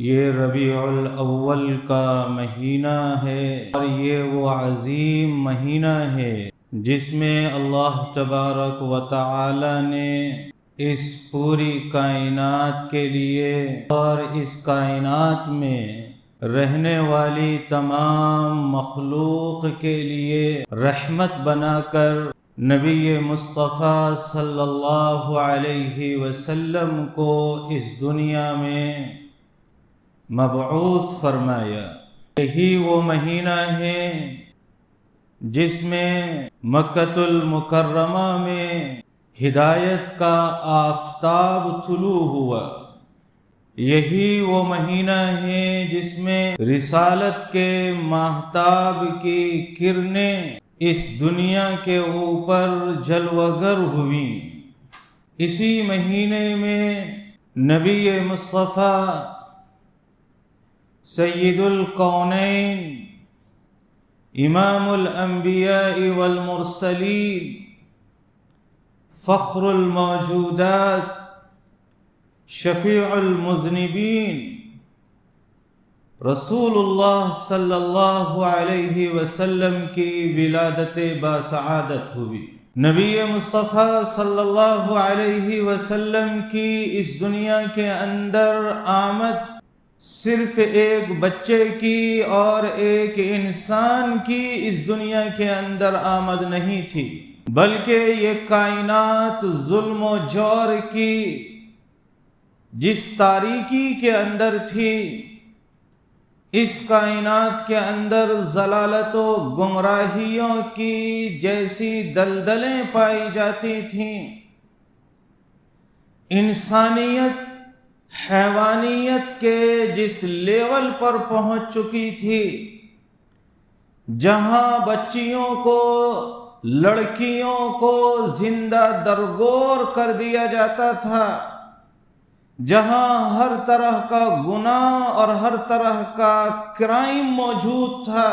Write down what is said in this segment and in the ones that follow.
یہ ربیع الاول کا مہینہ ہے اور یہ وہ عظیم مہینہ ہے جس میں اللہ تبارک و تعالی نے اس پوری کائنات کے لیے اور اس کائنات میں رہنے والی تمام مخلوق کے لیے رحمت بنا کر نبی مصطفیٰ صلی اللہ علیہ وسلم کو اس دنیا میں مبعوث فرمایا۔ یہی وہ مہینہ ہے جس میں مکۃ المکرمہ میں ہدایت کا آفتاب طلوع ہوا۔ یہی وہ مہینہ ہے جس میں رسالت کے ماہتاب کی کرنیں اس دنیا کے اوپر جلوگر ہوئیں۔ اسی مہینے میں نبی مصطفیٰ سید الکونین امام الانبیاء والمرسلین فخر الموجودات شفیع المذنبین رسول اللہ صلی اللہ علیہ وسلم کی ولادت باسعادت ہوئی۔ نبی مصطفیٰ صلی اللہ علیہ وسلم کی اس دنیا کے اندر آمد صرف ایک بچے کی اور ایک انسان کی اس دنیا کے اندر آمد نہیں تھی، بلکہ یہ کائنات ظلم و جور کی جس تاریکی کے اندر تھی، اس کائنات کے اندر ضلالت و گمراہیوں کی جیسی دلدلیں پائی جاتی تھیں، انسانیت حیوانیت کے جس لیول پر پہنچ چکی تھی، جہاں بچیوں کو لڑکیوں کو زندہ درگور کر دیا جاتا تھا، جہاں ہر طرح کا گناہ اور ہر طرح کا کرائم موجود تھا،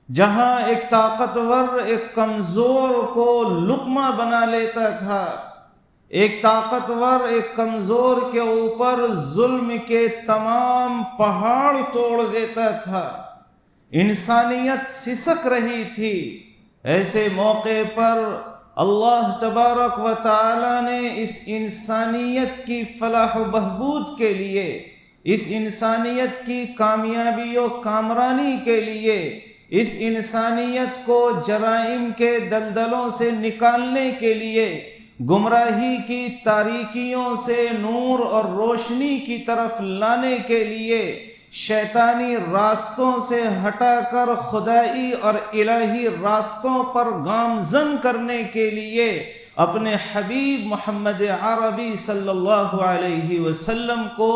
جہاں ایک طاقتور ایک کمزور کو لقمہ بنا لیتا تھا، ایک طاقتور ایک کمزور کے اوپر ظلم کے تمام پہاڑ توڑ دیتا تھا، انسانیت سسک رہی تھی۔ ایسے موقع پر اللہ تبارک و تعالی نے اس انسانیت کی فلاح و بہبود کے لیے، اس انسانیت کی کامیابی و کامرانی کے لیے، اس انسانیت کو جرائم کے دلدلوں سے نکالنے کے لیے، گمراہی کی تاریکیوں سے نور اور روشنی کی طرف لانے کے لیے، شیطانی راستوں سے ہٹا کر خدائی اور الہی راستوں پر گامزن کرنے کے لیے اپنے حبیب محمد عربی صلی اللہ علیہ وسلم کو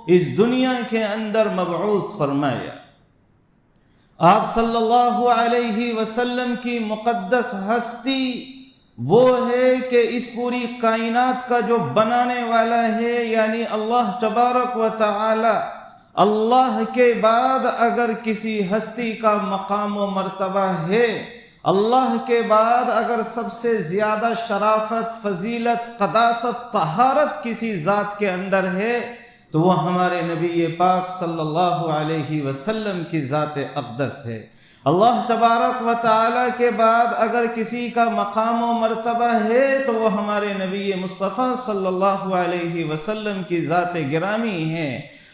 اس دنیا کے اندر مبعوث فرمایا۔ آپ صلی اللہ علیہ وسلم کی مقدس ہستی وہ ہے کہ اس پوری کائنات کا جو بنانے والا ہے، یعنی اللہ تبارک و تعالی، اللہ کے بعد اگر کسی ہستی کا مقام و مرتبہ ہے، اللہ کے بعد اگر سب سے زیادہ شرافت، فضیلت، قداست، طہارت کسی ذات کے اندر ہے تو وہ ہمارے نبی پاک صلی اللہ علیہ وسلم کی ذات اقدس ہے۔ اللہ تبارک و تعالی کے بعد اگر کسی کا مقام و مرتبہ ہے تو وہ ہمارے نبی مصطفیٰ صلی اللہ علیہ وسلم کی ذات گرامی ہے۔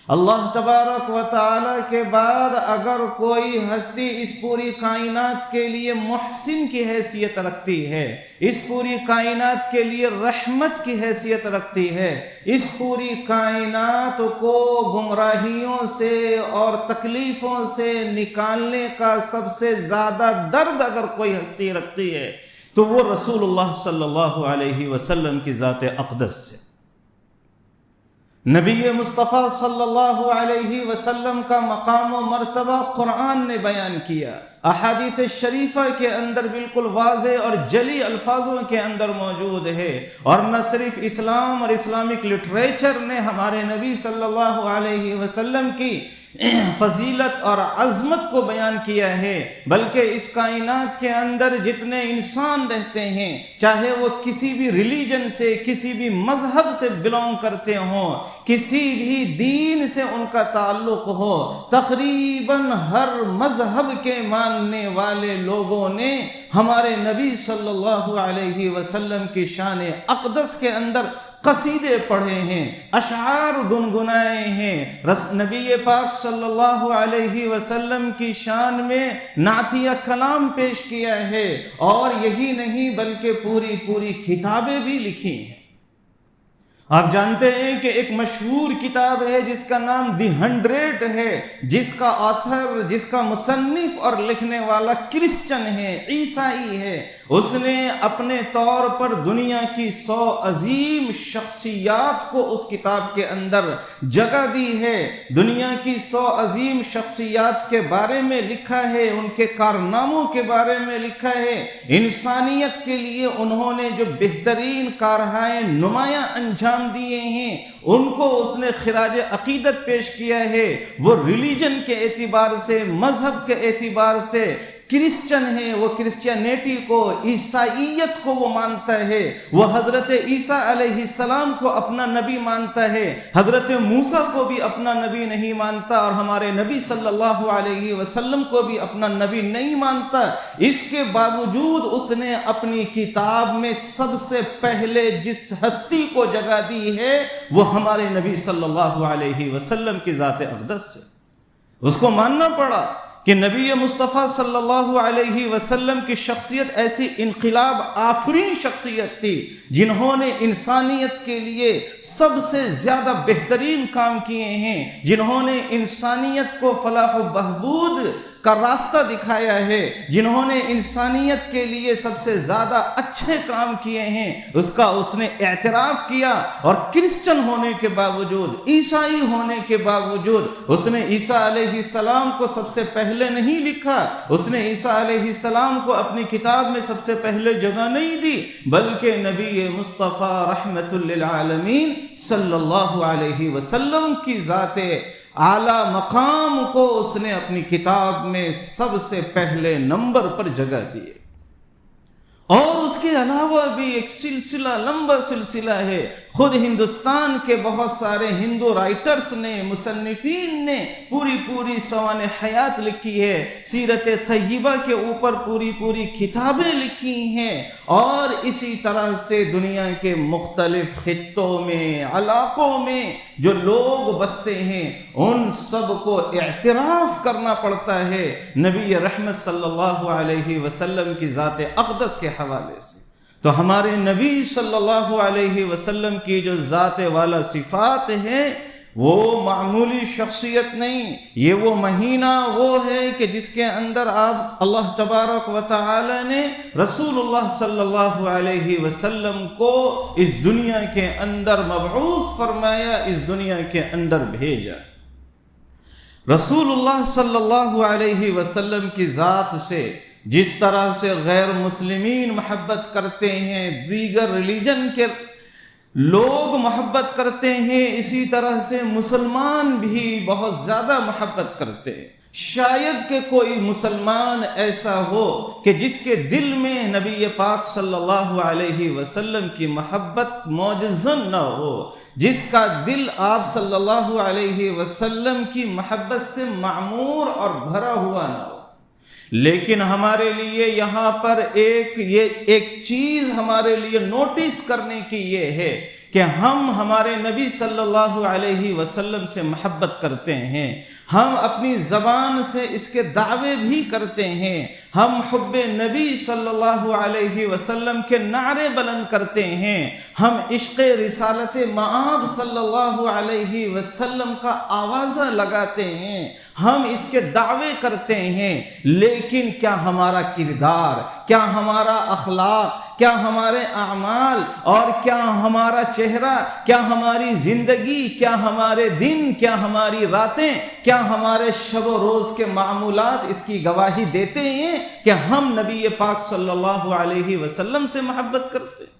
اللہ تبارک و تعالی کے بعد اگر کوئی ہستی اس پوری کائنات کے لیے محسن کی حیثیت رکھتی ہے، اس پوری کائنات کے لیے رحمت کی حیثیت رکھتی ہے، اس پوری کائنات کو گمراہیوں سے اور تکلیفوں سے نکالنے کا سب سے زیادہ درد اگر کوئی ہستی رکھتی ہے تو وہ رسول اللہ صلی اللہ علیہ وسلم کی ذات اقدس سے۔ نبی مصطفیٰ صلی اللہ علیہ وسلم کا مقام و مرتبہ قرآن نے بیان کیا، احادیث شریفہ کے اندر بالکل واضح اور جلی الفاظوں کے اندر موجود ہے، اور نہ صرف اسلام اور اسلامک لٹریچر نے ہمارے نبی صلی اللہ علیہ وسلم کی فضیلت اور عظمت کو بیان کیا ہے، بلکہ اس کائنات کے اندر جتنے انسان رہتے ہیں، چاہے وہ کسی بھی ریلیجن سے، کسی بھی مذہب سے بلونگ کرتے ہوں، کسی بھی دین سے ان کا تعلق ہو، تقریباً ہر مذہب کے ماننے والے لوگوں نے ہمارے نبی صلی اللہ علیہ وسلم کی شان اقدس کے اندر قصیدے پڑھے ہیں، اشعار گنگنائے ہیں، نبی پاک صلی اللہ علیہ وسلم کی شان میں نعتیہ کلام پیش کیا ہے، اور یہی نہیں بلکہ پوری کتابیں بھی لکھی ہیں۔ آپ جانتے ہیں کہ ایک مشہور کتاب ہے جس کا نام دی 100 ہے، جس کا آتھر، جس کا مصنف اور لکھنے والا کرسچن ہے، عیسائی ہے۔ اس نے اپنے طور پر دنیا کی 100 عظیم شخصیات کو اس کتاب کے اندر جگہ دی ہے، دنیا کی 100 عظیم شخصیات کے بارے میں لکھا ہے، ان کے کارناموں کے بارے میں لکھا ہے، انسانیت کے لیے انہوں نے جو بہترین کارہائے نمایاں انجام دیے ہیں ان کو اس نے خراج عقیدت پیش کیا ہے۔ وہ ریلیجن کے اعتبار سے، مذہب کے اعتبار سے کرسچن ہے، وہ کرسچینیٹی کو، عیسائیت کو وہ مانتا ہے، وہ حضرت عیسیٰ علیہ السلام کو اپنا نبی مانتا ہے، حضرت موسیٰ کو بھی اپنا نبی نہیں مانتا، اور ہمارے نبی صلی اللہ علیہ وسلم کو بھی اپنا نبی نہیں مانتا۔ اس کے باوجود اس نے اپنی کتاب میں سب سے پہلے جس ہستی کو جگہ دی ہے وہ ہمارے نبی صلی اللہ علیہ وسلم کی ذات اقدس ہے۔ اس کو ماننا پڑا کہ نبی مصطفیٰ صلی اللہ علیہ وسلم کی شخصیت ایسی انقلاب آفرین شخصیت تھی جنہوں نے انسانیت کے لیے سب سے زیادہ بہترین کام کیے ہیں، جنہوں نے انسانیت کو فلاح و بہبود کا راستہ دکھایا ہے، جنہوں نے انسانیت کے لیے سب سے زیادہ اچھے کام کیے ہیں، اس کا اس نے اعتراف کیا۔ اور کرسچن ہونے کے باوجود، عیسائی ہونے کے باوجود اس نے عیسیٰ علیہ السلام کو سب سے پہلے نہیں لکھا، اس نے عیسیٰ علیہ السلام کو اپنی کتاب میں سب سے پہلے جگہ نہیں دی، بلکہ نبی مصطفیٰ رحمت للعالمین صلی اللہ علیہ وسلم کی ذات اعلیٰ مقام کو اس نے اپنی کتاب میں سب سے پہلے نمبر پر جگہ دی۔ اور اس کے علاوہ بھی ایک سلسلہ، لمبا سلسلہ ہے۔ خود ہندوستان کے بہت سارے ہندو رائٹرز نے، مصنفین نے پوری سوانح حیات لکھی ہے، سیرت طیبہ کے اوپر پوری کتابیں لکھی ہیں، اور اسی طرح سے دنیا کے مختلف خطوں میں، علاقوں میں جو لوگ بستے ہیں ان سب کو اعتراف کرنا پڑتا ہے نبی رحمت صلی اللہ علیہ وسلم کی ذات اقدس کے حوالے سے۔ تو ہمارے نبی صلی اللہ علیہ وسلم کی جو ذات والا صفات ہیں وہ معمولی شخصیت نہیں، یہ وہ مہینہ وہ ہے کہ جس کے اندر آپ اللہ تبارک و تعالی نے رسول اللہ صلی اللہ علیہ وسلم کو اس دنیا کے اندر مبعوث فرمایا، اس دنیا کے اندر بھیجا۔ رسول اللہ صلی اللہ علیہ وسلم کی ذات سے جس طرح سے غیر مسلمین محبت کرتے ہیں، دیگر ریلیجن کے لوگ محبت کرتے ہیں، اسی طرح سے مسلمان بھی بہت زیادہ محبت کرتے ہیں۔ شاید کہ کوئی مسلمان ایسا ہو کہ جس کے دل میں نبی پاک صلی اللہ علیہ وسلم کی محبت موجزن نہ ہو، جس کا دل آپ صلی اللہ علیہ وسلم کی محبت سے معمور اور بھرا ہوا نہ ہو۔ لیکن ہمارے لیے یہاں پر ایک چیز ہمارے لیے نوٹس کرنے کی یہ ہے کہ ہم ہمارے نبی صلی اللہ علیہ وسلم سے محبت کرتے ہیں، ہم اپنی زبان سے اس کے دعوے بھی کرتے ہیں، ہم حب نبی صلی اللہ علیہ وسلم کے نعرے بلند کرتے ہیں، ہم عشق رسالت مآب صلی اللہ علیہ وسلم کا آوازہ لگاتے ہیں، ہم اس کے دعوے کرتے ہیں، لیکن کیا ہمارا کردار، کیا ہمارا اخلاق، کیا ہمارے اعمال، اور کیا ہمارا چہرہ، کیا ہماری زندگی، کیا ہمارے دن، کیا ہماری راتیں، کیا ہمارے شب و روز کے معمولات اس کی گواہی دیتے ہیں کہ ہم نبی پاک صلی اللہ علیہ وسلم سے محبت کرتے ہیں؟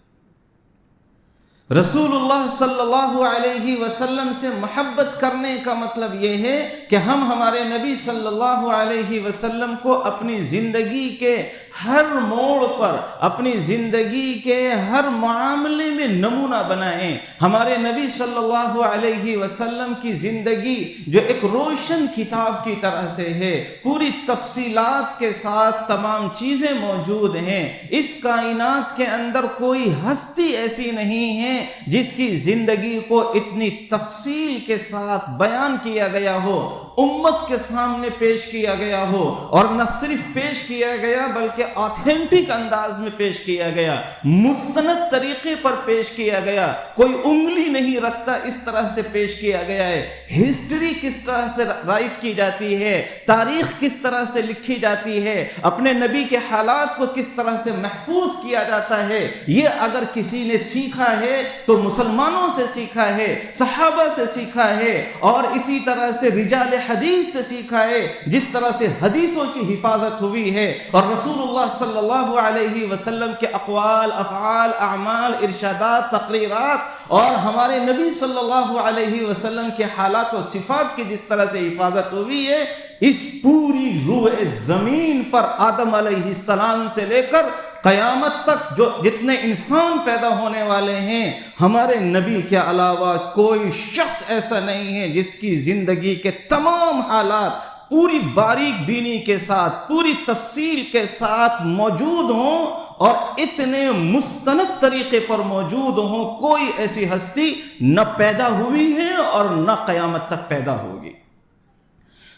رسول صلی اللہ علیہ وسلم سے محبت کرنے کا مطلب یہ ہے کہ ہم ہمارے نبی صلی اللہ علیہ وسلم کو اپنی زندگی کے ہر موڑ پر، اپنی زندگی کے ہر معاملے میں نمونہ بنائیں۔ ہمارے نبی صلی اللہ علیہ وسلم کی زندگی جو ایک روشن کتاب کی طرح سے ہے، پوری تفصیلات کے ساتھ تمام چیزیں موجود ہیں۔ اس کائنات کے اندر کوئی ہستی ایسی نہیں ہے جس کی زندگی کو اتنی تفصیل کے ساتھ بیان کیا گیا ہو، امت کے سامنے پیش کیا گیا ہو، اور نہ صرف پیش کیا گیا بلکہ آتھینٹک انداز میں پیش کیا گیا، مستند طریقے پر پیش کیا گیا، کوئی انگلی نہیں رکھتا اس طرح سے پیش کیا گیا ہے۔ ہسٹری کس طرح سے رائٹ کی جاتی ہے، تاریخ کس طرح سے لکھی جاتی ہے، اپنے نبی کے حالات کو کس طرح سے محفوظ کیا جاتا ہے، یہ اگر کسی نے سیکھا ہے تو مسلمانوں سے سیکھا ہے، صحابہ سے سیکھا ہے، اور اسی طرح سے رجال حدیث سے سیکھا ہے، جس طرح سے حدیثوں کی حفاظت ہوئی ہے، اور رسول اللہ صلی اللہ علیہ وسلم کے اقوال، افعال، اعمال، ارشادات، تقریرات، اور ہمارے نبی صلی اللہ علیہ وسلم کے حالات و صفات کی جس طرح سے حفاظت ہوئی ہے، اس پوری روح زمین پر آدم علیہ السلام سے لے کر قیامت تک جو جتنے انسان پیدا ہونے والے ہیں، ہمارے نبی کے علاوہ کوئی شخص ایسا نہیں ہے جس کی زندگی کے تمام حالات پوری باریک بینی کے ساتھ، پوری تفصیل کے ساتھ موجود ہوں اور اتنے مستند طریقے پر موجود ہوں۔ کوئی ایسی ہستی نہ پیدا ہوئی ہے اور نہ قیامت تک پیدا ہوگی۔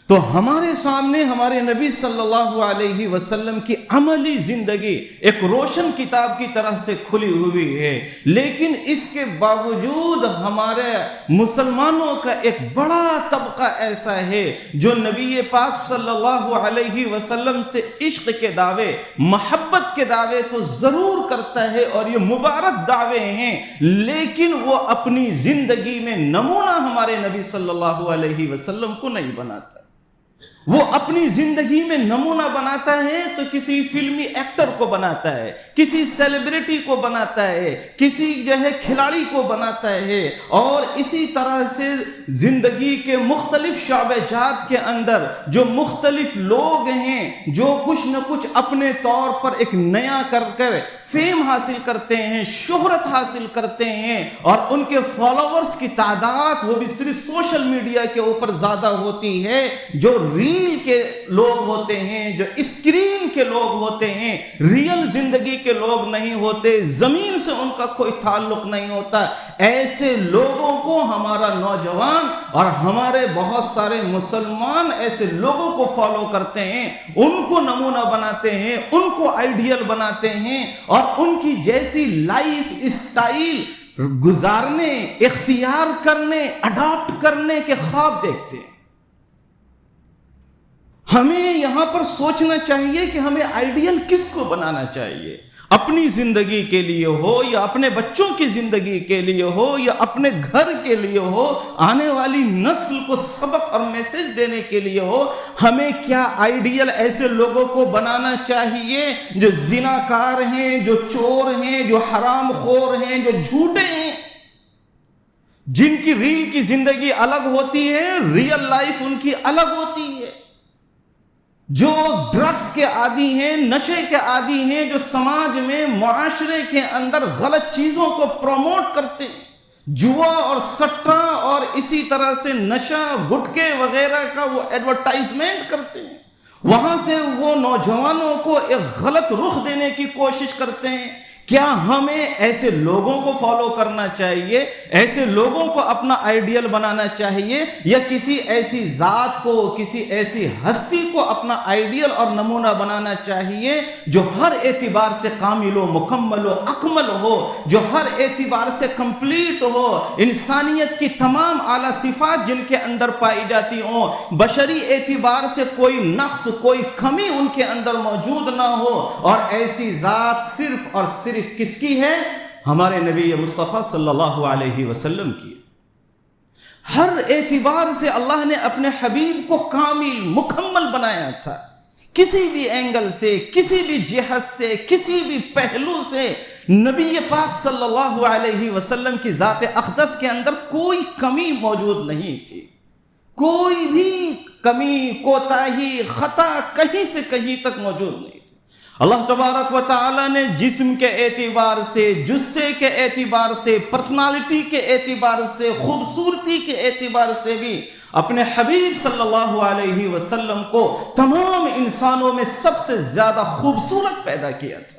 تو ہمارے سامنے ہمارے نبی صلی اللہ علیہ وسلم کی عملی زندگی ایک روشن کتاب کی طرح سے کھلی ہوئی ہے، لیکن اس کے باوجود ہمارے مسلمانوں کا ایک بڑا طبقہ ایسا ہے جو نبی پاک صلی اللہ علیہ وسلم سے عشق کے دعوے، محبت کے دعوے تو ضرور کرتا ہے، اور یہ مبارک دعوے ہیں، لیکن وہ اپنی زندگی میں نمونہ ہمارے نبی صلی اللہ علیہ وسلم کو نہیں بناتا۔ وہ اپنی زندگی میں نمونہ بناتا ہے تو کسی فلمی ایکٹر کو بناتا ہے، کسی سیلیبریٹی کو بناتا ہے، کسی کھلاڑی کو بناتا ہے، اور اسی طرح سے زندگی کے مختلف شعبہ جات کے اندر جو مختلف لوگ ہیں جو کچھ نہ کچھ اپنے طور پر ایک نیا کر فیم حاصل کرتے ہیں، شہرت حاصل کرتے ہیں، اور ان کے فالوورز کی تعداد وہ بھی صرف سوشل میڈیا کے اوپر زیادہ ہوتی ہے۔ جو ریل کے لوگ ہوتے ہیں، جو اسکرین کے لوگ ہوتے ہیں، ریل زندگی کے لوگ نہیں ہوتے، زمین سے ان کا کوئی تعلق نہیں ہوتا، ایسے لوگوں کو ہمارا نوجوان اور ہمارے بہت سارے مسلمان ایسے لوگوں کو فالو کرتے ہیں، ان کو نمونہ بناتے ہیں، ان کو آئیڈیل بناتے ہیں، اور ان کی جیسی لائف اسٹائل گزارنے، اختیار کرنے، اڈاپٹ کرنے کے خواب دیکھتے ہیں۔ ہمیں یہاں پر سوچنا چاہیے کہ ہمیں آئیڈیل کس کو بنانا چاہیے، اپنی زندگی کے لیے ہو یا اپنے بچوں کی زندگی کے لیے ہو یا اپنے گھر کے لیے ہو، آنے والی نسل کو سبق اور میسج دینے کے لیے ہو۔ ہمیں کیا آئیڈیل ایسے لوگوں کو بنانا چاہیے جو زناکار ہیں، جو چور ہیں، جو حرام خور ہیں، جو جھوٹے ہیں، جن کی ریل کی زندگی الگ ہوتی ہے، ریئل لائف ان کی الگ ہوتی ہے، جو ڈرگز کے عادی ہیں، نشے کے عادی ہیں، جو سماج میں، معاشرے کے اندر غلط چیزوں کو پروموٹ کرتے ہیں، جوا اور سٹا اور اسی طرح سے نشہ، گٹکے وغیرہ کا وہ ایڈورٹائزمنٹ کرتے ہیں، وہاں سے وہ نوجوانوں کو ایک غلط رخ دینے کی کوشش کرتے ہیں۔ کیا ہمیں ایسے لوگوں کو فالو کرنا چاہیے، ایسے لوگوں کو اپنا آئیڈیل بنانا چاہیے، یا کسی ایسی ذات کو، کسی ایسی ہستی کو اپنا آئیڈیل اور نمونہ بنانا چاہیے جو ہر اعتبار سے کامل و مکمل و اکمل ہو، جو ہر اعتبار سے کمپلیٹ ہو، انسانیت کی تمام اعلیٰ صفات جن کے اندر پائی جاتی ہوں، بشری اعتبار سے کوئی نقص، کوئی کمی ان کے اندر موجود نہ ہو، اور ایسی ذات صرف اور صرف کس کی ہے؟ ہمارے نبی مصطفیٰ صلی اللہ علیہ وسلم کی۔ ہر اعتبار سے اللہ نے اپنے حبیب کو کامل، مکمل بنایا تھا، کسی بھی اینگل سے، کسی بھی جہت سے، کسی بھی پہلو سے نبی پاک صلی اللہ علیہ وسلم کی ذات اقدس کے اندر کوئی کمی موجود نہیں تھی، کوئی بھی کمی، کوتاہی، خطا کہیں سے کہیں تک موجود نہیں تھی۔ اللہ تبارک و تعالی نے جسم کے اعتبار سے، جثے کے اعتبار سے، پرسنالٹی کے اعتبار سے، خوبصورتی کے اعتبار سے بھی اپنے حبیب صلی اللہ علیہ وسلم کو تمام انسانوں میں سب سے زیادہ خوبصورت پیدا کیا تھا۔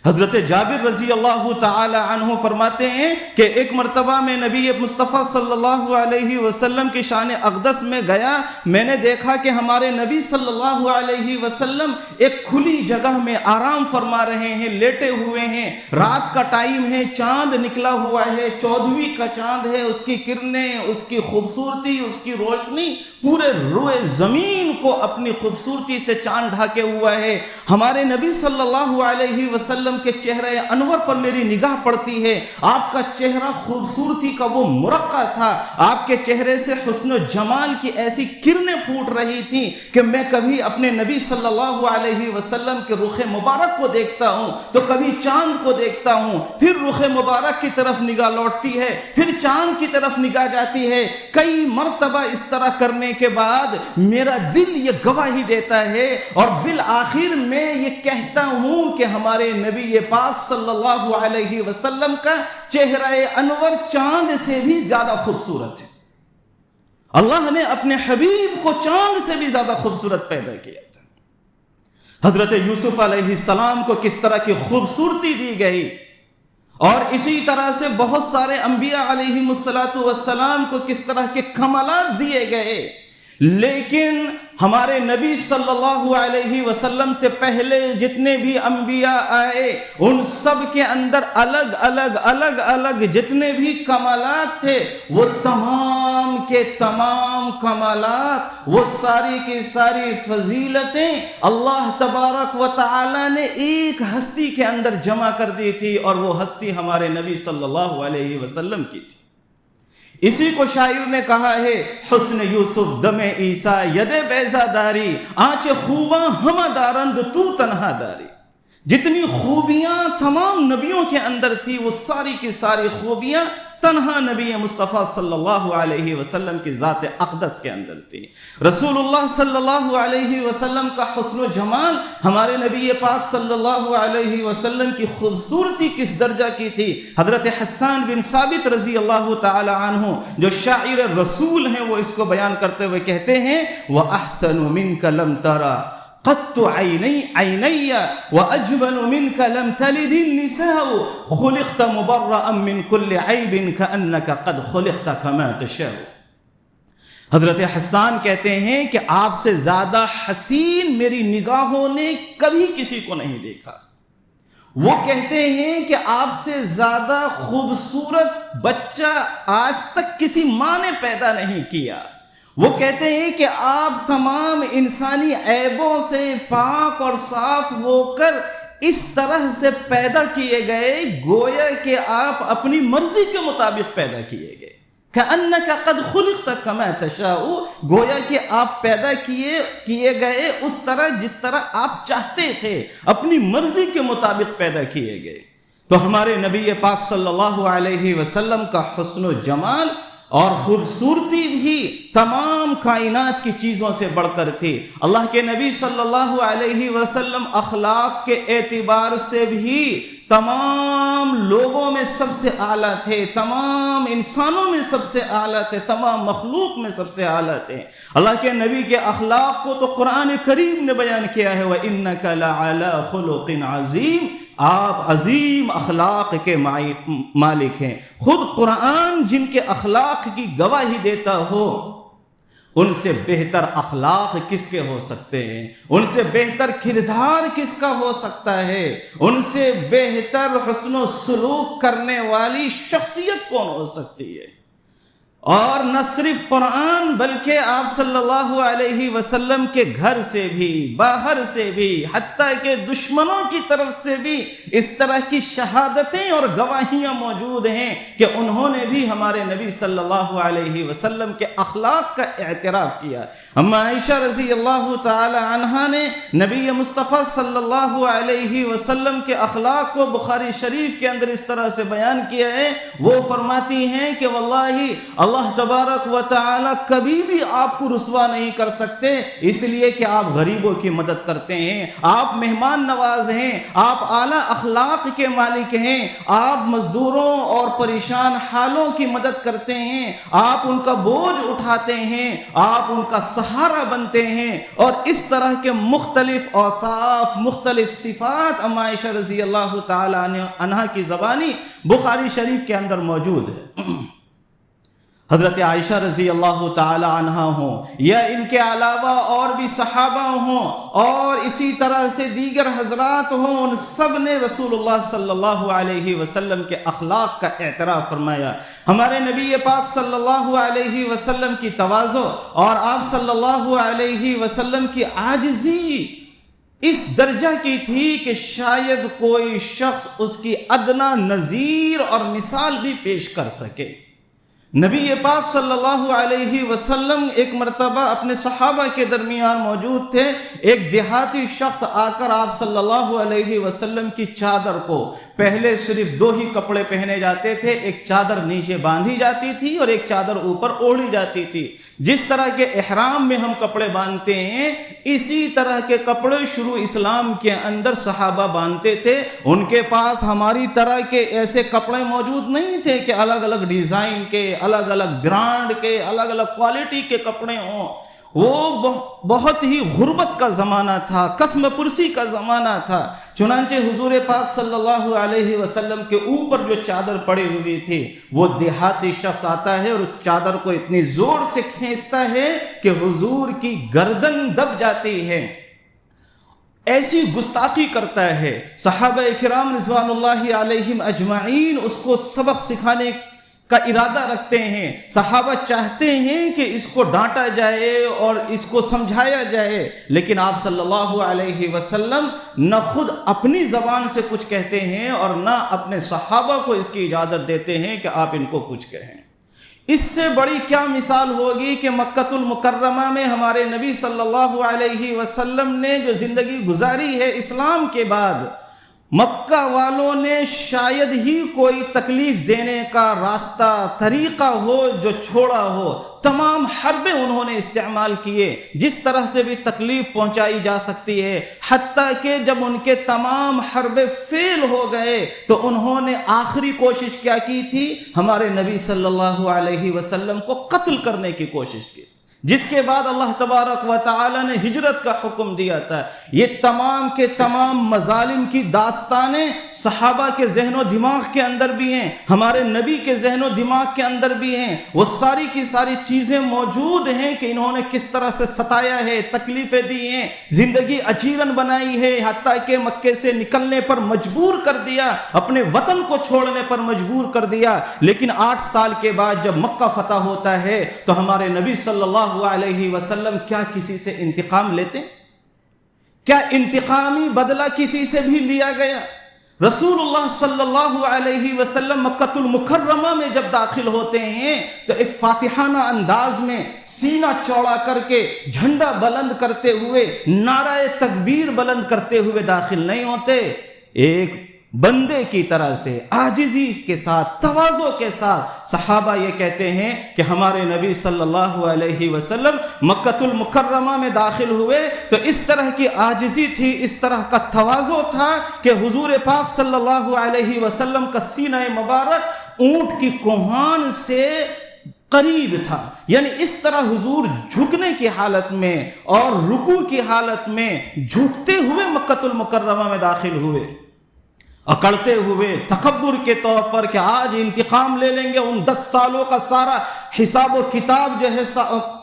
حضرت جابر رضی اللہ تعالی عنہ فرماتے ہیں کہ ایک مرتبہ میں نبی مصطفیٰ صلی اللہ علیہ وسلم کی شان اقدس میں گیا، میں نے دیکھا کہ ہمارے نبی صلی اللہ علیہ وسلم ایک کھلی جگہ میں آرام فرما رہے ہیں، لیٹے ہوئے ہیں، رات کا ٹائم ہے، چاند نکلا ہوا ہے، 14ویں کا چاند ہے، اس کی کرنیں، اس کی خوبصورتی، اس کی روشنی پورے روئے زمین کو اپنی خوبصورتی سے چاند ڈھاکے ہوا ہے۔ ہمارے نبی صلی اللہ علیہ وسلم کے چہرے انور پر میری نگاہ پڑتی ہے، آپ کا چہرہ خوبصورتی کا وہ مرقع تھا، آپ کے چہرے سے حسن و جمال کی ایسی کرنیں پھوٹ رہی تھیں کہ میں کبھی اپنے نبی صلی اللہ علیہ وسلم کے رخ مبارک کو دیکھتا ہوں تو کبھی چاند کو دیکھتا ہوں، پھر رخ مبارک کی طرف نگاہ لوٹتی ہے، پھر چاند کی طرف نگاہ جاتی ہے۔ کئی مرتبہ اس طرح کرنے کے بعد میرا دل یہ گواہی دیتا ہے اور بالآخر میں یہ کہتا ہوں کہ ہمارے نبی پاک صلی اللہ علیہ وسلم کا چہرہ انور چاند سے بھی زیادہ خوبصورت ہے۔ اللہ نے اپنے حبیب کو چاند سے بھی زیادہ خوبصورت پیدا کیا تھا۔ حضرت یوسف علیہ السلام کو کس طرح کی خوبصورتی دی گئی، اور اسی طرح سے بہت سارے انبیاء علیہ السلام کو کس طرح کے کمالات دیے گئے، لیکن ہمارے نبی صلی اللہ علیہ وسلم سے پہلے جتنے بھی انبیاء آئے ان سب کے اندر الگ الگ جتنے بھی کمالات تھے، وہ تمام کے تمام کمالات، وہ ساری کی ساری فضیلتیں اللہ تبارک و تعالی نے ایک ہستی کے اندر جمع کر دی تھی، اور وہ ہستی ہمارے نبی صلی اللہ علیہ وسلم کی تھی۔ اسی کو شاعر نے کہا ہے، حسن یوسف دم عیسیٰ ید بیضا داری، آنچ خوباں ہمہ دارند تو تنہا داری۔ جتنی خوبیاں تمام نبیوں کے اندر تھی، وہ ساری کی ساری خوبیاں تنہا نبی مصطفیٰ صلی اللہ علیہ وسلم کی ذات اقدس کے اندر تھی۔ رسول اللہ صلی اللہ علیہ وسلم کا حسن و جمال، ہمارے نبی پاک صلی اللہ علیہ وسلم کی خوبصورتی کس درجہ کی تھی۔ حضرت حسان بن ثابت رضی اللہ تعالی عنہ جو شاعر رسول ہیں، وہ اس کو بیان کرتے ہوئے کہتے ہیں، وَأَحْسَنُ مِنْكَ لَمْ تَرَى قط عيني وأجمل منك لم تلد النساء خلقت مبرأ من كل عيب كأنك قد خلقت كما تشاء۔ حضرت حسان کہتے ہیں کہ آپ سے زیادہ حسین میری نگاہوں نے کبھی کسی کو نہیں دیکھا۔ وہ کہتے ہیں کہ آپ سے زیادہ خوبصورت بچہ آج تک کسی ماں نے پیدا نہیں کیا۔ وہ کہتے ہیں کہ آپ تمام انسانی عیبوں سے پاک اور صاف ہو کر اس طرح سے پیدا کیے گئے گویا کہ آپ اپنی مرضی کے مطابق پیدا کیے گئے، كأنك قد خلقت كما تشاء، گویا کہ آپ پیدا کیے گئے اس طرح جس طرح آپ چاہتے تھے، اپنی مرضی کے مطابق پیدا کیے گئے۔ تو ہمارے نبی پاک صلی اللہ علیہ وسلم کا حسن و جمال اور خوبصورتی بھی تمام کائنات کی چیزوں سے بڑھ کر تھی۔ اللہ کے نبی صلی اللہ علیہ وسلم اخلاق کے اعتبار سے بھی تمام لوگوں میں سب سے اعلیٰ تھے، تمام انسانوں میں سب سے اعلیٰ تھے، تمام مخلوق میں سب سے اعلیٰ تھے۔ اللہ کے نبی کے اخلاق کو تو قرآن کریم نے بیان کیا ہے، وَإِنَّكَ لَعَلَىٰ خُلُقٍ عَظِيمٍ، آپ عظیم اخلاق کے مالک ہیں۔ خود قرآن جن کے اخلاق کی گواہی دیتا ہو، ان سے بہتر اخلاق کس کے ہو سکتے ہیں؟ ان سے بہتر کردار کس کا ہو سکتا ہے؟ ان سے بہتر حسن و سلوک کرنے والی شخصیت کون ہو سکتی ہے؟ اور نہ صرف قرآن بلکہ آپ صلی اللہ علیہ وسلم کے گھر سے بھی، باہر سے بھی، حتیٰ کہ دشمنوں کی طرف سے بھی اس طرح کی شہادتیں اور گواہیاں موجود ہیں کہ انہوں نے بھی ہمارے نبی صلی اللہ علیہ وسلم کے اخلاق کا اعتراف کیا۔ اما عائشہ رضی اللہ تعالی عنہا نے نبی مصطفیٰ صلی اللہ علیہ وسلم کے اخلاق کو بخاری شریف کے اندر اس طرح سے بیان کیا ہے، وہ فرماتی ہیں کہ واللہ اللہ تبارک و تعالی کبھی بھی آپ کو رسوا نہیں کر سکتے، اس لیے کہ آپ غریبوں کی مدد کرتے ہیں، آپ مہمان نواز ہیں، آپ اعلیٰ اخلاق کے مالک ہیں، آپ مزدوروں اور پریشان حالوں کی مدد کرتے ہیں، آپ ان کا بوجھ اٹھاتے ہیں، آپ ان کا سہارا بنتے ہیں، اور اس طرح کے مختلف اوصاف، مختلف صفات اما عائشہ رضی اللہ تعالی عنہا کی زبانی بخاری شریف کے اندر موجود ہے۔ حضرت عائشہ رضی اللہ تعالی عنہا ہوں یا ان کے علاوہ اور بھی صحابہ ہوں اور اسی طرح سے دیگر حضرات ہوں، ان سب نے رسول اللہ صلی اللہ علیہ وسلم کے اخلاق کا اعتراف فرمایا۔ ہمارے نبی پاک صلی اللہ علیہ وسلم کی تواضع اور آپ صلی اللہ علیہ وسلم کی عاجزی اس درجہ کی تھی کہ شاید کوئی شخص اس کی ادنیٰ نظیر اور مثال بھی پیش کر سکے۔ نبی پاک صلی اللہ علیہ وسلم ایک مرتبہ اپنے صحابہ کے درمیان موجود تھے، ایک دیہاتی شخص آ کر آپ صلی اللہ علیہ وسلم کی چادر کو، پہلے صرف دو ہی کپڑے پہنے جاتے تھے، ایک چادر نیچے باندھی جاتی تھی اور ایک چادر اوپر اوڑھی جاتی تھی، جس طرح کے احرام میں ہم کپڑے باندھتے ہیں اسی طرح کے کپڑے شروع اسلام کے اندر صحابہ باندھتے تھے۔ ان کے پاس ہماری طرح کے ایسے کپڑے موجود نہیں تھے کہ الگ الگ ڈیزائن کے، الگ الگ برانڈ کے، الگ الگ کوالٹی کے کپڑے ہوں۔ وہ بہت ہی غربت کا زمانہ تھا، قسم پرسی کا زمانہ تھا، چنانچہ حضور پاک صلی اللہ علیہ وسلم کے اوپر جو چادر پڑی ہوئی تھی، وہ دیہاتی شخص آتا ہے اور اس چادر کو اتنی زور سے کھینچتا ہے کہ حضور کی گردن دب جاتی ہے، ایسی گستاخی کرتا ہے۔ صحابہ کرام رضوان اللہ علیہم اجمعین اس کو سبق سکھانے کا ارادہ رکھتے ہیں، صحابہ چاہتے ہیں کہ اس کو ڈانٹا جائے اور اس کو سمجھایا جائے، لیکن آپ صلی اللہ علیہ وسلم نہ خود اپنی زبان سے کچھ کہتے ہیں اور نہ اپنے صحابہ کو اس کی اجازت دیتے ہیں کہ آپ ان کو کچھ کہیں۔ اس سے بڑی کیا مثال ہوگی کہ مکہ المکرمہ میں ہمارے نبی صلی اللہ علیہ وسلم نے جو زندگی گزاری ہے اسلام کے بعد، مکہ والوں نے شاید ہی کوئی تکلیف دینے کا راستہ طریقہ ہو جو چھوڑا ہو، تمام حربیں انہوں نے استعمال کیے جس طرح سے بھی تکلیف پہنچائی جا سکتی ہے، حتیٰ کہ جب ان کے تمام حربیں فیل ہو گئے تو انہوں نے آخری کوشش کیا کی تھی؟ ہمارے نبی صلی اللہ علیہ وسلم کو قتل کرنے کی کوشش کی، جس کے بعد اللہ تبارک و تعالی نے ہجرت کا حکم دیا تھا۔ یہ تمام کے تمام مظالم کی داستانیں صحابہ کے ذہن و دماغ کے اندر بھی ہیں، ہمارے نبی کے ذہن و دماغ کے اندر بھی ہیں، وہ ساری کی ساری چیزیں موجود ہیں کہ انہوں نے کس طرح سے ستایا ہے، تکلیفیں دی ہیں، زندگی اچیرن بنائی ہے، حتیٰ کہ مکے سے نکلنے پر مجبور کر دیا، اپنے وطن کو چھوڑنے پر مجبور کر دیا۔ لیکن 8 سال کے بعد جب مکہ فتح ہوتا ہے تو ہمارے نبی صلی اللہ علیہ وسلم کیا کسی سے انتقام لیتے؟ کیا انتقامی بدلہ کسی سے بھی لیا گیا؟ رسول اللہ صلی اللہ علیہ وسلم مکہ المکرمہ میں جب داخل ہوتے ہیں تو ایک فاتحانہ انداز میں سینہ چوڑا کر کے، جھنڈا بلند کرتے ہوئے، نعرہ تکبیر بلند کرتے ہوئے داخل نہیں ہوتے، ایک بندے کی طرح سے عاجزی کے ساتھ، تواضع کے ساتھ صحابہ یہ کہتے ہیں کہ ہمارے نبی صلی اللہ علیہ وسلم مکہ المکرمہ میں داخل ہوئے تو اس طرح کی عاجزی تھی، اس طرح کا تواضع تھا کہ حضور پاک صلی اللہ علیہ وسلم کا سینہ مبارک اونٹ کی کوہان سے قریب تھا، یعنی اس طرح حضور جھکنے کی حالت میں اور رکوع کی حالت میں جھکتے ہوئے مکہ المکرمہ میں داخل ہوئے، اکڑتے ہوئے تکبر کے طور پر کہ آج انتقام لے لیں گے، ان 10 سالوں کا سارا حساب و کتاب جو ہے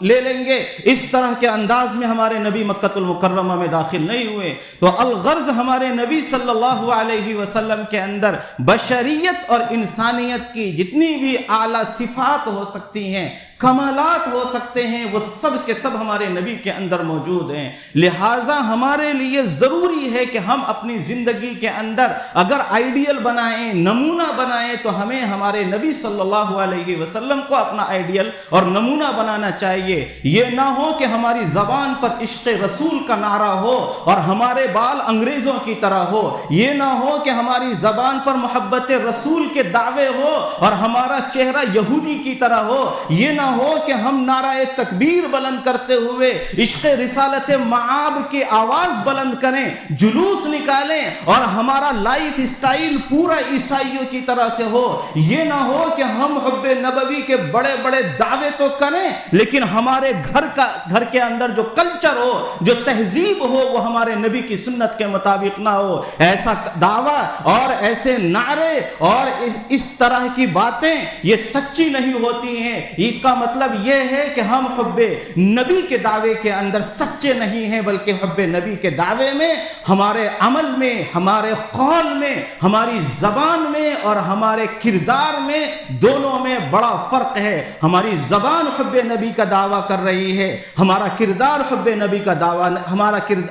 لے لیں گے، اس طرح کے انداز میں ہمارے نبی مکہ المکرمہ میں داخل نہیں ہوئے۔ تو الغرض ہمارے نبی صلی اللہ علیہ وسلم کے اندر بشریت اور انسانیت کی جتنی بھی اعلیٰ صفات ہو سکتی ہیں، کمالات ہو سکتے ہیں، وہ سب کے سب ہمارے نبی کے اندر موجود ہیں۔ لہٰذا ہمارے لیے ضروری ہے کہ ہم اپنی زندگی کے اندر اگر آئیڈیل بنائیں، نمونہ بنائیں، تو ہمیں ہمارے نبی صلی اللہ علیہ وسلم کو اپنا آئیڈیل اور نمونہ بنانا چاہیے۔ یہ نہ ہو کہ ہماری زبان پر عشق رسول کا نعرہ ہو اور ہمارے بال انگریزوں کی طرح ہو، یہ نہ ہو کہ ہماری زبان پر محبت رسول کے دعوے ہو اور ہمارا چہرہ یہودی کی طرح ہو، یہ نہ ہو کہ ہم نعرہ تکبیر بلند کرتے ہوئے عشق رسالت معاب کی آواز بلند کریں، جلوس نکالیں اور ہمارا لائف اسٹائل پورا عیسائیوں کی طرح سے ہو۔ یہ نہ ہو کہ ہم حب نبوی کے بڑے بڑے دعوے تو کریں لیکن ہمارے گھر کے اندر جو کلچر ہو، جو تہذیب ہو، وہ ہمارے نبی کی سنت کے مطابق نہ ہو۔ ایسا دعویٰ اور ایسے نعرے اور اس طرح کی باتیں یہ سچی نہیں ہوتی ہیں۔ اس کا مطلب یہ ہے کہ ہم حب نبی کے دعوے کے اندر سچے نہیں ہیں، بلکہ حب نبی کے دعوے میں ہمارے عمل میں، ہمارے قول میں، ہماری زبان میں اور ہمارے کردار میں، دونوں میں بڑا فرق ہے۔ ہماری زبان حب نبی کا دعویٰ کر رہی ہے، ہمارا کردار حب نبی کا دعویٰ،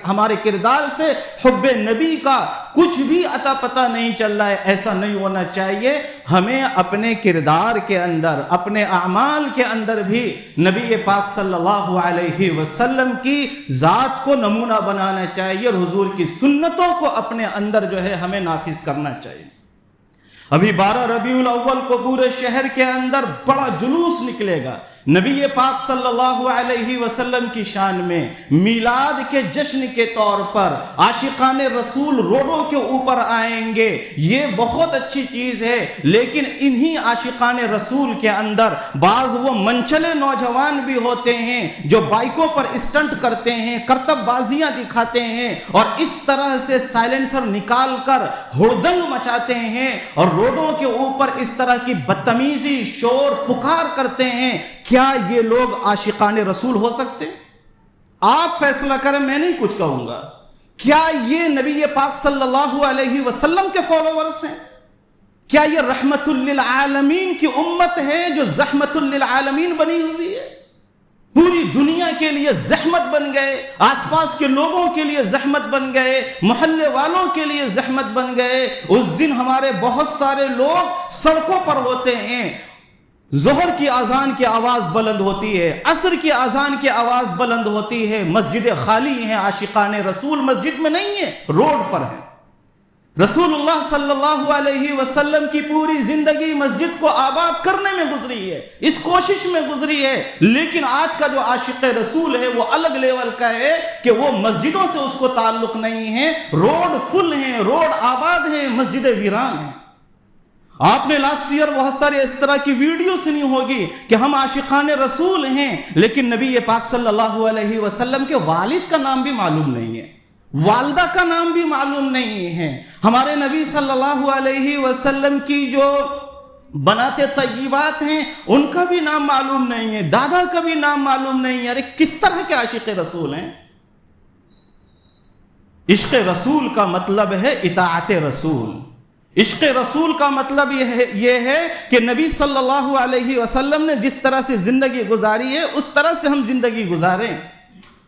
ہمارے کردار سے حب نبی کا کچھ بھی عطا پتہ نہیں چل رہا ہے۔ ایسا نہیں ہونا چاہیے۔ ہمیں اپنے کردار کے اندر، اپنے اعمال کے اندر بھی نبی پاک صلی اللہ علیہ وسلم کی ذات کو نمونہ بنانا چاہیے اور حضور کی سنتوں کو اپنے اندر جو ہے ہمیں نافذ کرنا چاہیے۔ ابھی 12 ربیع الاول کو پورے شہر کے اندر بڑا جلوس نکلے گا نبی پاک صلی اللہ علیہ وسلم کی شان میں، میلاد کے جشن کے طور پر عاشقان رسول روڈوں کے اوپر آئیں گے۔ یہ بہت اچھی چیز ہے، لیکن انہی عاشقان رسول کے اندر بعض وہ منچلے نوجوان بھی ہوتے ہیں جو بائکوں پر اسٹنٹ کرتے ہیں، کرتب بازیاں دکھاتے ہیں اور اس طرح سے سائلنسر نکال کر ہڑدنگ مچاتے ہیں اور روڈوں کے اوپر اس طرح کی بدتمیزی، شور، پکار کرتے ہیں۔ کیا یہ لوگ عاشقان رسول ہو سکتے؟ آپ فیصلہ کریں، میں نہیں کچھ کہوں گا۔ کیا یہ نبی پاک صلی اللہ علیہ وسلم کے فالوورز ہیں؟ کیا یہ رحمت للعالمین کی امت ہے جو زحمت للعالمین بنی ہوئی ہے؟ پوری دنیا کے لیے زحمت بن گئے، آس پاس کے لوگوں کے لیے زحمت بن گئے، محلے والوں کے لیے زحمت بن گئے۔ اس دن ہمارے بہت سارے لوگ سڑکوں پر ہوتے ہیں، ظہر کی اذان کی آواز بلند ہوتی ہے، عصر کی اذان کی آواز بلند ہوتی ہے، مسجد خالی ہیں، عاشقان رسول مسجد میں نہیں ہیں، روڈ پر ہیں۔ رسول اللہ صلی اللہ علیہ وسلم کی پوری زندگی مسجد کو آباد کرنے میں گزری ہے، اس کوشش میں گزری ہے، لیکن آج کا جو عاشق رسول ہے وہ الگ لیول کا ہے کہ وہ مسجدوں سے اس کو تعلق نہیں ہے، روڈ فل ہیں، روڈ آباد ہیں، مسجد ویران ہیں۔ آپ نے لاسٹ ایئر بہت سارے اس طرح کی ویڈیو سنی ہوگی کہ ہم عاشقان رسول ہیں، لیکن نبی پاک صلی اللہ علیہ وسلم کے والد کا نام بھی معلوم نہیں ہے، والدہ کا نام بھی معلوم نہیں ہے۔ ہمارے نبی صلی اللہ علیہ وسلم کی جو بنات طیبات ہیں ان کا بھی نام معلوم نہیں ہے، دادا کا بھی نام معلوم نہیں ہے۔ ارے کس طرح کے عاشق رسول ہیں؟ عشق رسول کا مطلب ہے اطاعت رسول۔ عشق رسول کا مطلب یہ ہے کہ نبی صلی اللہ علیہ وسلم نے جس طرح سے زندگی گزاری ہے اس طرح سے ہم زندگی گزاریں،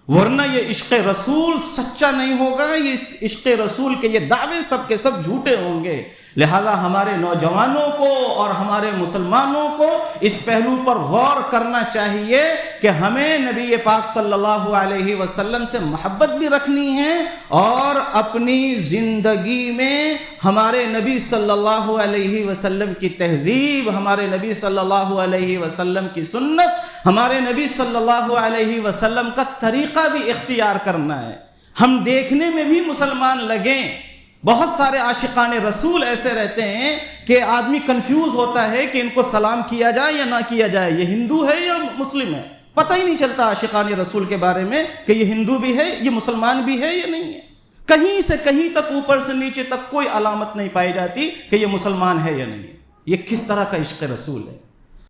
ورنہ یہ عشق رسول سچا نہیں ہوگا، یہ عشق رسول کے یہ دعوے سب کے سب جھوٹے ہوں گے۔ لہذا ہمارے نوجوانوں کو اور ہمارے مسلمانوں کو اس پہلو پر غور کرنا چاہیے کہ ہمیں نبی پاک صلی اللہ علیہ وسلم سے محبت بھی رکھنی ہے اور اپنی زندگی میں ہمارے نبی صلی اللہ علیہ وسلم کی تہذیب، ہمارے نبی صلی اللہ علیہ وسلم کی سنت، ہمارے نبی صلی اللہ علیہ وسلم کا طریقہ بھی اختیار کرنا ہے۔ ہم دیکھنے میں بھی مسلمان لگیں۔ بہت سارے عاشقان رسول ایسے رہتے ہیں کہ آدمی کنفیوز ہوتا ہے کہ ان کو سلام کیا جائے یا نہ کیا جائے، یہ ہندو ہے یا مسلم ہے، پتہ ہی نہیں چلتا عاشقان رسول کے بارے میں کہ یہ ہندو بھی ہے، یہ مسلمان بھی ہے یا نہیں ہے۔ کہیں سے کہیں تک، اوپر سے نیچے تک کوئی علامت نہیں پائی جاتی کہ یہ مسلمان ہے یا نہیں ہے۔ یہ کس طرح کا عشق رسول ہے؟